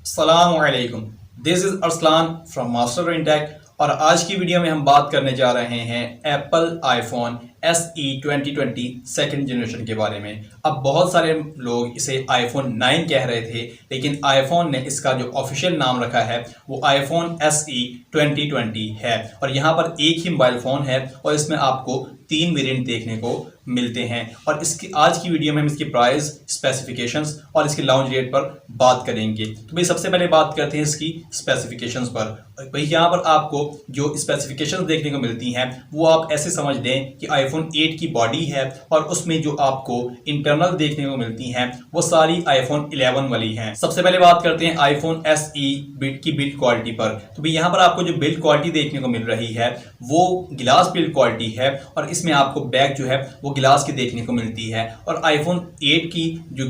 अस्सलामुअलैकुम, this is Arsalan from MasterinTech और आज की वीडियो में हम बात करने जा रहे हैं Apple iPhone SE 2020 second generation के बारे में। अब बहुत सारे लोग इसे आईफोन 9 कह रहे थे, लेकिन आईफोन ने इसका जो ऑफिशियल नाम रखा है वो आईफोन SE 2020 है। और यहाँ पर एक ही मोबाइल फ़ोन है और इसमें आपको 3 वेरिएंट देखने को मिलते हैं। और इसकी आज की वीडियो में हम इसकी प्राइस, स्पेसिफिकेशंस और इसके लॉन्च डेट पर बात करेंगे। तो भाई सबसे पहले बात करते हैं इसकी स्पेसिफिकेशंस पर। भाई यहाँ पर आपको जो स्पेसिफिकेशंस देखने को मिलती हैं वो आप ऐसे समझ लें कि आईफोन 8 की बॉडी है और उसमें जो आपको इंटरनल देखने को मिलती हैं वो सारी आईफोन 11 वाली हैं। सबसे पहले बात करते हैं आईफोन SE बिल्ड की बिल्ड क्वालिटी पर। तो भाई यहाँ पर आपको जो बिल्ड क्वालिटी देखने को मिल रही है वो गिलास बिल्ड क्वालिटी है और इसमें आपको बैक जो है वो गिलास की देखने को मिलती है। और आईफोन 8 की जो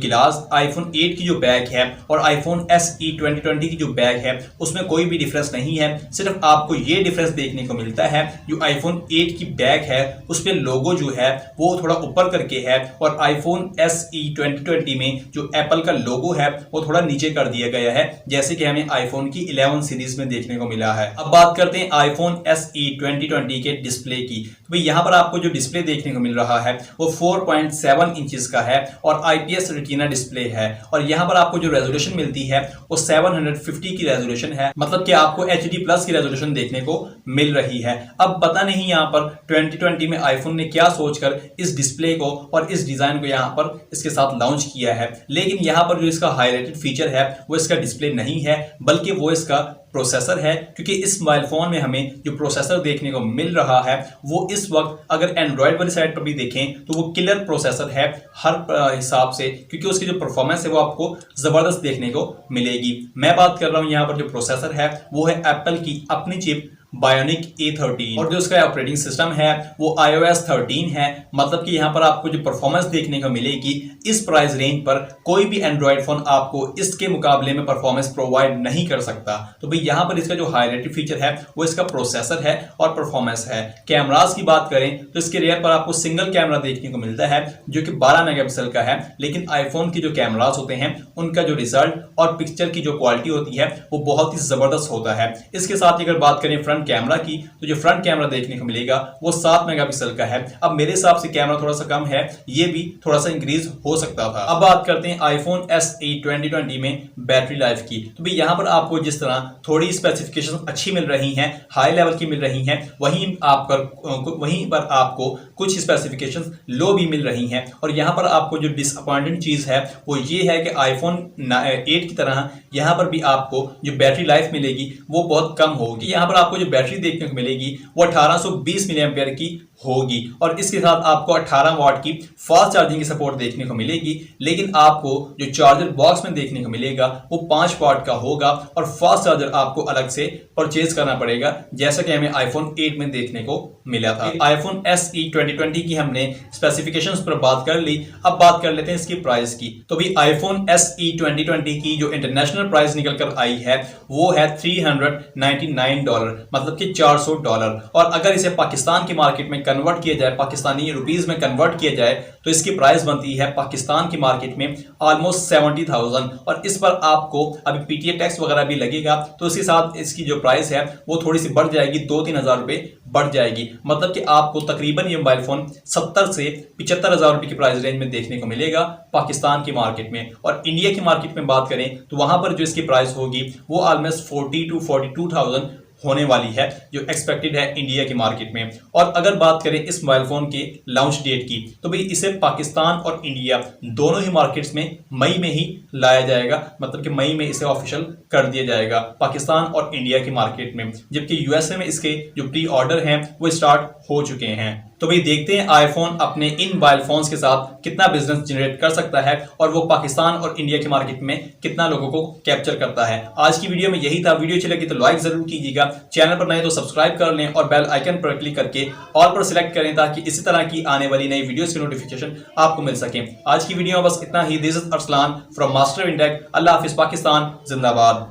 आईफोन 8 की जो बैक है और आईफोन SE 2020 की जो बैक है उसमें कोई भी डिफरेंस नहीं है। सिर्फ आपको ये डिफरेंस देखने को मिलता है जो आईफोन 8 की बैक है उस पे लोगो जो है वो थोड़ा ऊपर करके है और आईफोन SE 2020 में जो एप्पल का लोगो है वो थोड़ा नीचे कर दिया गया है, जैसे कि हमें आईफोन की 11 सीरीज में देखने को मिला है। अब बात करते हैं आईफोन SE 2020 के डिस्प्ले की। तो भाई यहाँ पर आपको जो डिस्प्ले देखने को मिल रहा है वो 4.7 इंचेस का है और IPS रेटिना डिस्प्ले है। और यहाँ पर आपको जो रेजोल्यूशन मिलती है वो 750 की रेजोल्यूशन है, मतलब कि आपको HD प्लस की रेजोल्यूशन देखने को मिल रही है। अब पता नहीं यहाँ पर 2020 में आईफोन ने क्या सोचकर इस डिस्प्ले को और इस डिजाइन को यहाँ पर इसके साथ लॉन्च किया है, लेकिन यहाँ पर जो इसका हाईलाइटेड फीचर है वो इसका डिस्प्ले नहीं है बल्कि वो इसका प्रोसेसर है। क्योंकि इस मोबाइल फोन में हमें जो प्रोसेसर देखने को मिल रहा है वो इस वक्त अगर एंड्रॉयड वाली साइड पर भी देखें तो वो किलर प्रोसेसर है हर हिसाब से, क्योंकि उसकी जो परफॉर्मेंस है वो आपको जबरदस्त देखने को मिलेगी। मैं बात कर रहा हूं यहाँ पर जो प्रोसेसर है वो है एप्पल की अपनी चिप Bionic A13 और जो उसका ऑपरेटिंग सिस्टम है वो iOS 13 है। मतलब कि यहाँ पर आपको जो परफॉर्मेंस देखने को मिलेगी इस प्राइस रेंज पर कोई भी एंड्रॉयड फोन आपको इसके मुकाबले में परफॉर्मेंस प्रोवाइड नहीं कर सकता। तो भाई यहाँ पर इसका जो हाईलाइटेड फीचर है वो इसका प्रोसेसर है और परफॉर्मेंस है। कैमरास की बात करें तो इसके रेयर पर आपको सिंगल कैमरा देखने को मिलता है जो कि 12 मेगापिक्सल का है, लेकिन आईफोन की जो कैमरास होते हैं उनका जो रिजल्ट और पिक्चर की जो क्वालिटी होती है वो बहुत ही जबरदस्त होता है। इसके साथ अगर बात करें फ्रंट कैमरा की तो जो फ्रंट कैमरा देखने को मिलेगा वो 7 मेगापिक्सल का है। अब मेरे हिसाब से कैमरा थोड़ा सा कम है, ये भी थोड़ा सा इंक्रीज हो सकता था। अब बात करते हैं आईफोन SE 2020 में बैटरी लाइफ की। तो भाई यहाँ पर आपको जिस तरह थोड़ी स्पेसिफिकेशन अच्छी मिल रही हैं, हाई लेवल की मिल रही हैं, वहीं पर आपको कुछ स्पेसिफिकेशन लो भी मिल रही हैं। और यहाँ पर आपको जो डिसअपॉइंटिंग चीज है वो ये है कि आईफोन 8 की तरह यहाँ पर भी आपको जो बैटरी लाइफ मिलेगी वो बहुत कम होगी। यहाँ पर आपको जो बैटरी देखने को मिलेगी वो 1820 मिली एम्पियर की होगी और इसके साथ आपको 18 वाट की फास्ट चार्जिंग की सपोर्ट देखने को मिलेगी। लेकिन आपको जो चार्जर बॉक्स में देखने को मिलेगा वो 5 वाट का होगा और फास्ट चार्जर आपको अलग से परचेज करना पड़ेगा, जैसा कि हमें आईफोन 8 में देखने को मिला था। आईफोन SE 2020 की हमने स्पेसिफिकेशंस पर बात कर ली, अब बात कर लेते हैं इसकी प्राइस की। तो भी आईफोन SE 2020 की जो इंटरनेशनल प्राइस निकल कर आई है वो है $399, मतलब कि $400। और अगर इसे पाकिस्तान की मार्केट में कन्वर्ट किया जाए, पाकिस्तानी रुपीस में कन्वर्ट किया जाए तो इसकी प्राइस बनती है पाकिस्तान की मार्केट में ऑलमोस्ट 70,000। और इस पर आपको अभी PTA टैक्स वगैरह भी लगेगा तो इसके साथ इसकी जो प्राइस है वो थोड़ी सी बढ़ जाएगी, 2-3 हज़ार रुपए बढ़ जाएगी। मतलब कि आपको तकरीबन ये मोबाइल फोन 70 से 75 हज़ार रुपए की प्राइस रेंज में देखने को मिलेगा पाकिस्तान की मार्केट में। और इंडिया की मार्केट में बात करें तो वहां पर जो इसकी प्राइस होगी वो ऑलमोस्ट 40 to 42,000 होने वाली है, जो एक्सपेक्टेड है इंडिया की मार्केट में। और अगर बात करें इस मोबाइल फोन के लॉन्च डेट की तो भाई इसे पाकिस्तान और इंडिया दोनों ही मार्केट्स में मई में ही लाया जाएगा, मतलब कि मई में इसे ऑफिशियल कर दिया जाएगा पाकिस्तान और इंडिया की मार्केट में, जबकि यूएसए में इसके जो प्री ऑर्डर हैं वो स्टार्ट हो चुके हैं। तो भाई देखते हैं आईफोन अपने इन मोबाइल फोन्स के साथ कितना बिजनेस जनरेट कर सकता है और वो पाकिस्तान और इंडिया की मार्केट में कितना लोगों को कैप्चर करता है। आज की वीडियो में यही था। वीडियो अच्छी लगी तो लाइक जरूर कीजिएगा, चैनल पर नए तो सब्सक्राइब कर लें और बेल आइकन पर क्लिक करके ऑल पर सिलेक्ट करें ताकि इसी तरह की आने वाली नई वीडियोस की नोटिफिकेशन आपको मिल सके। आज की वीडियो में बस इतना ही। This is Arsalan from MasterinTech। अल्लाह हाफिज, पाकिस्तान जिंदाबाद।